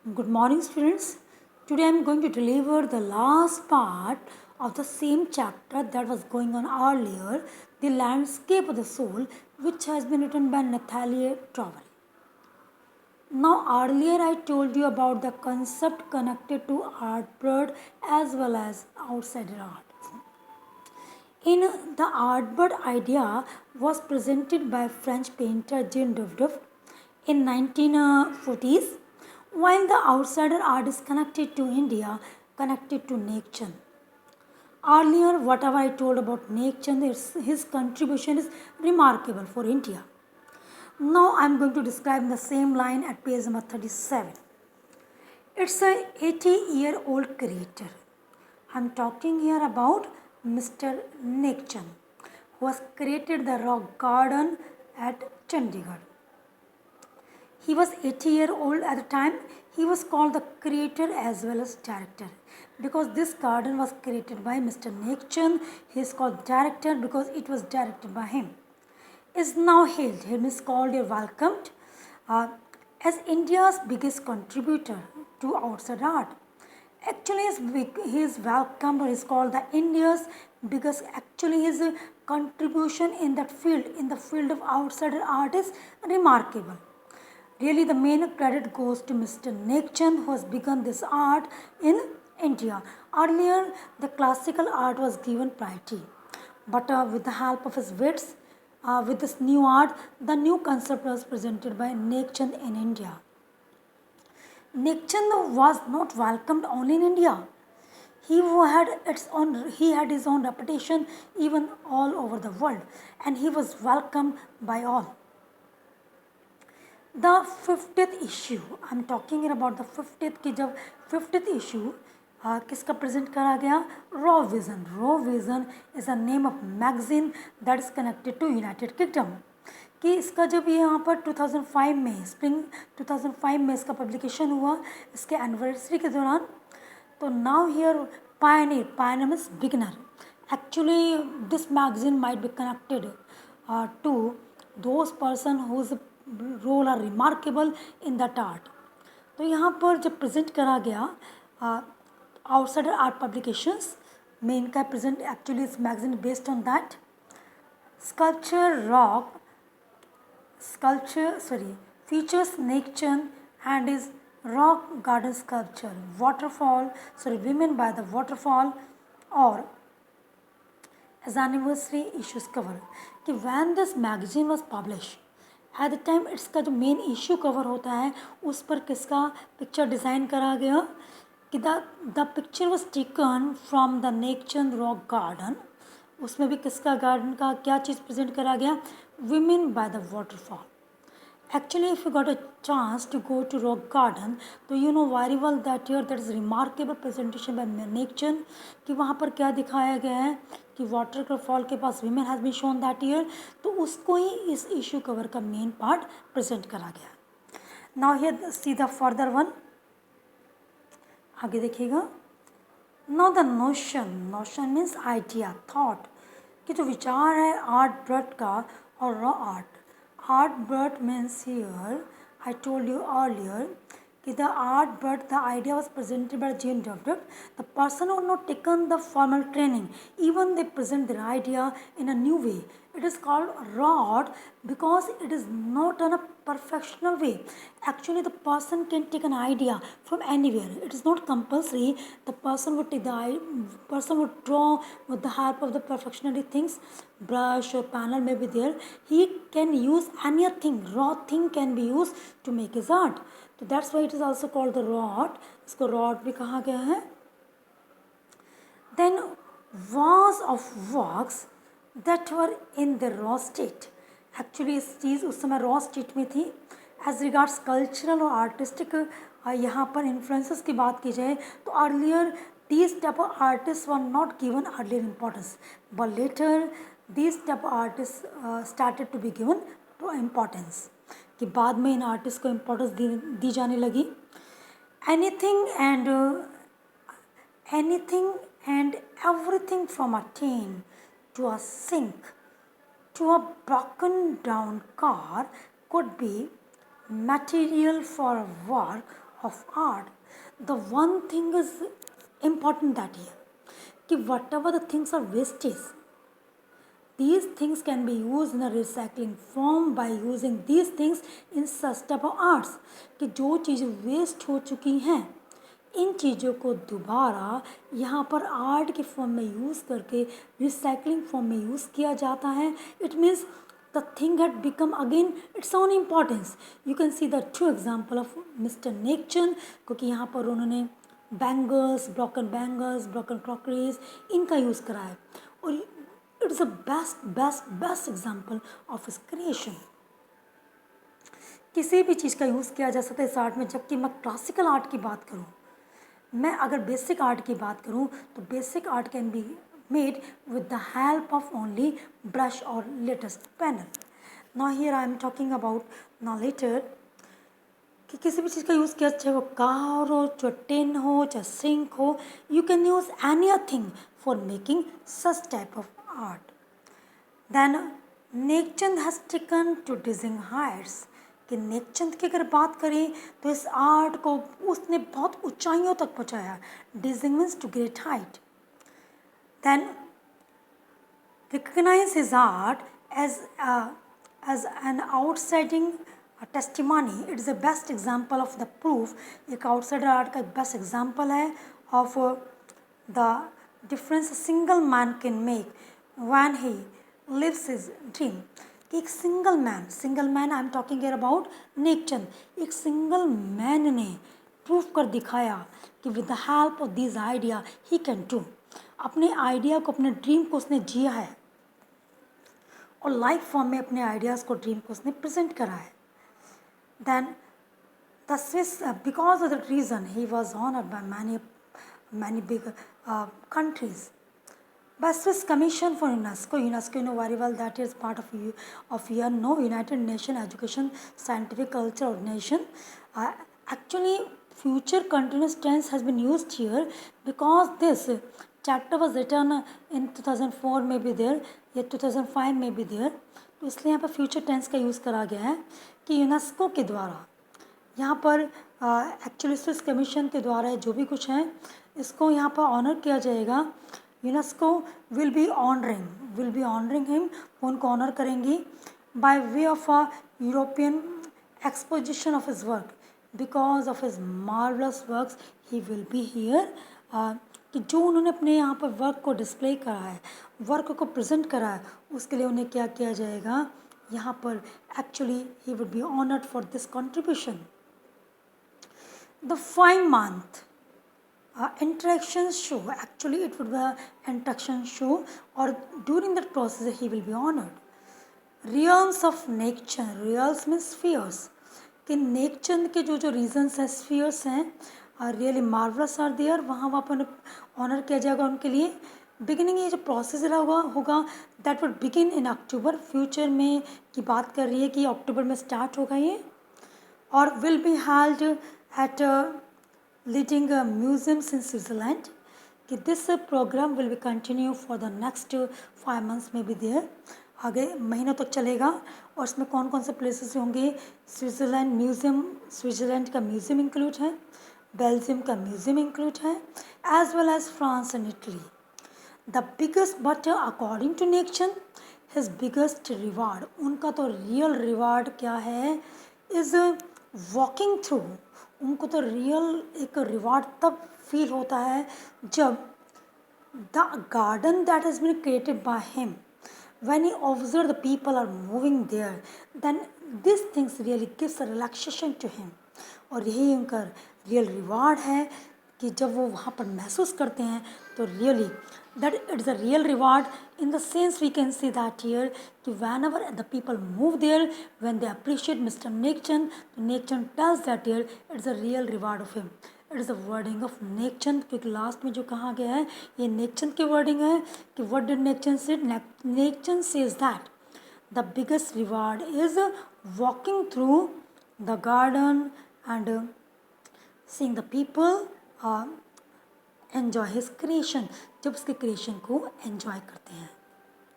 Good morning, students. Today I am going to deliver the last part of the same chapter that was going on earlier, The Landscape of the Soul, which has been written by Nathalie Trovel. Now, earlier I told you about the concept connected to artbird as well as outsider art. In the artbird idea was presented by French painter Jean Dubuff in 1940s, while the outsider art is connected to India, connected to Nek Chand. Earlier, whatever I told about Nek Chand, his contribution is remarkable for India. Now I am going to describe the same line at page number 37. It's a 80-year-old creator. I am talking here about Mr. Nek Chand, who has created the rock garden at Chandigarh. He was 80-year-old at the time. He was called the creator as well as director because this garden was created by Mr. Nek Chand. He is called director because it was directed by him. Is now hailed, him is called or welcomed as India's biggest contributor to outside art. Actually, he is welcomed or is called the India's biggest. Actually, his contribution in that field, in the field of outsider art, is remarkable. Really, the main credit goes to Mr. Nek Chand, who has begun this art in India. Earlier, the classical art was given priority, but with the help of his wits, with this new art, the new concept was presented by Nek Chand in India. Nek Chand was not welcomed only in India. He had his own reputation even all over the world, and he was welcomed by all. The 50th issue, I am talking about the 50th की जब 50th issue किसका present करा गया? Raw Vision. Raw Vision is a name of magazine that is connected to United Kingdom. कि इसका जब ये यहाँ पर 2005 में स्प्रिंग 2005 में इसका पब्लिकेशन हुआ इसके एनिवर्सरी के दौरान. तो now here pioneer means beginner. Actually this magazine might be connected to those person whose role are remarkable in that art. तो यहाँ पर जब प्रेजेंट करा गया outsider art publications में इनका present actually is magazine based on that features Nek Chand and his rock garden sculpture women by the waterfall or as anniversary issues cover कि when this magazine was published at the time इसका जो main issue cover होता है उस पर किसका picture design करा गया कि the picture was taken from the neck Chand rock garden. उसमें भी किसका गार्डन का क्या चीज़ प्रेजेंट करा गया? Women by the waterfall. Actually if you got a chance to go to rock garden तो you know very well that year that is remarkable presentation by Nek Chand कि वहाँ पर क्या दिखाया गया है कि वाटरफॉल के पास women has been shown that year. तो उसको ही इस इशू कवर का मेन पार्ट प्रेजेंट करा गया. Now here see the further one. आगे देखिएगा. Now the notion means idea thought कि जो विचार है आर्ट ब्रट का और raw art. Art brut means here I told you earlier कि the art but the idea was presented by Jean Dubuff. The person who had not taken the formal training, even they present their idea in a new way. It is called raw art because it is not done a perfectional way. Actually, the person can take an idea from anywhere. It is not compulsory. The person would draw with the help of the perfectionary things, brush or panel may be there. He can use anything. Raw thing can be used to make his art. तो that's why it is also called the raw art. इसको raw art भी कहा गया है. Then was of works that were in the raw state. Actually इस चीज़ उस समय रॉ स्टेट में थी. एज रिगार्ड्स कल्चरल और आर्टिस्टिक यहाँ पर इन्फ्लुएंसेस की बात की जाए तो earlier these type of artists were not given earlier importance, but later these type of artists started to be given importance. कि बाद में इन आर्टिस्ट को इम्पोर्टेंस दी जाने लगी. Anything and everything from a tin to a sink to a broken down car could be material for work of art, the one thing is important that here, कि whatever the things are wastage, these things can be used in a recycling form by using these things in such type of arts, कि जो चीज़ें waste हो चुकी हैं इन चीज़ों को दोबारा यहाँ पर आर्ट के फॉर्म में यूज़ करके रिसाइकलिंग फॉर्म में यूज़ किया जाता है. It means the thing had become again its own importance. You can see the true example of Mr. Nekchan, क्योंकि यहाँ पर उन्होंने बैंगल्स, ब्रोकन क्रॉकरीज इनका यूज़ करा है और it is a best example of his creation. किसी भी चीज़ का यूज़ किया जा सकता है इस आर्ट में. जबकि मैं क्लासिकल आर्ट की बात करूँ, मैं अगर बेसिक आर्ट की बात करूँ तो basic art can be made with the help of only brush or latest panel. Now here I am talking about now later कि किसी भी चीज़ का यूज़ किया, चाहे वो कार हो, चाहे टेन हो, चाहे सिंक हो, you can use anything for making such type of art. Then Nek Chand has taken to dizzying heights. कि नेकचंद की अगर बात करें तो इस आर्ट को उसने बहुत ऊंचाइयों तक पहुंचाया. डिजिंग means to great height. Then recognize his art as an outsiding testimony. It is the best example of the proof. एक outsider art का best example है of the difference a single man can make when he lives his dream. कि एक single man I am talking here about Nek Chand, एक single man ने proof कर दिखाया कि with the help of this idea he can do. अपने idea को, अपने ड्रीम को उसने जिया है और लाइफ फॉर्म में अपने आइडियाज़ को, ड्रीम को उसने प्रेजेंट करा है. Then the Swiss, because of the reason he was honoured by many big countries by Swiss Commission for UNESCO. UNESCO, you know very well that is part of UNO, United Nations Education Scientific Culture Organization. Actually, future continuous tense has been used here because this chapter was written in 2004 में भी there या 2005 में भी there. तो इसलिए यहाँ पर future tense का यूज़ करा गया है कि यूनेस्को के द्वारा यहाँ पर एक्चुअली स्विस कमीशन के द्वारा जो भी कुछ है इसको यहाँ पर ऑनर किया जाएगा. UNESCO will be honouring him, उनको ऑनर करेंगी by way of a European exposition of his work. Because of his marvellous works he will be here. कि जो उन्होंने अपने यहाँ पर वर्क को डिस्प्ले करा है, वर्क को प्रेजेंट करा है, उसके लिए उन्हें क्या किया जाएगा यहाँ पर. Actually he would be honoured for this contribution. The 5 month interaction show, actually it would be an interaction show or during that process he will be honored. Realms of Nekchand, realms means spheres. कि नेकचंद के जो regions हैं, spheres हैं, really marvellous are there, वहाँ पर honour किया जाएगा उनके लिए. बिगिनिंग ये जो प्रोसेस होगा that would begin in October. Future में की बात कर रही है कि अक्टूबर में स्टार्ट होगा ये और will be held at leading museums in Switzerland. कि this program will be continue for the next 5 months में भी देयर, आगे महीनों तक चलेगा. और इसमें कौन कौन से प्लेसेस होंगे? स्विट्ज़रलैंड म्यूज़ियम, स्विट्ज़रलैंड का म्यूज़ियम इंक्लूड है, बेल्जियम का म्यूज़ियम इंक्लूड है, as well as France and Italy. The biggest but according to Nek Chand his biggest reward, उनका तो रियल रिवार्ड क्या है, इज़ वॉकिंग थ्रू. उनको तो रियल एक रिवार्ड तब फील होता है जब the garden that has been created by him, when he observed the people are moving there, then these things really gives a relaxation to him. और यही उनका रियल रिवार्ड है कि जब वो वहाँ पर महसूस करते हैं तो really that it's a real reward. In the sense we can see that here कि whenever the people move there, when they appreciate Mr. Nekchand, Nekchand tells that here it's a real reward of him. It is a wording of Nek Chand, क्योंकि last में जो कहा गया है ये नेकचंद की wording है कि what did Nek Chand say? Nek Chand says that the biggest reward is walking through the garden and seeing the people enjoy his creation. जब उसके क्रिएशन को एंजॉय करते हैं.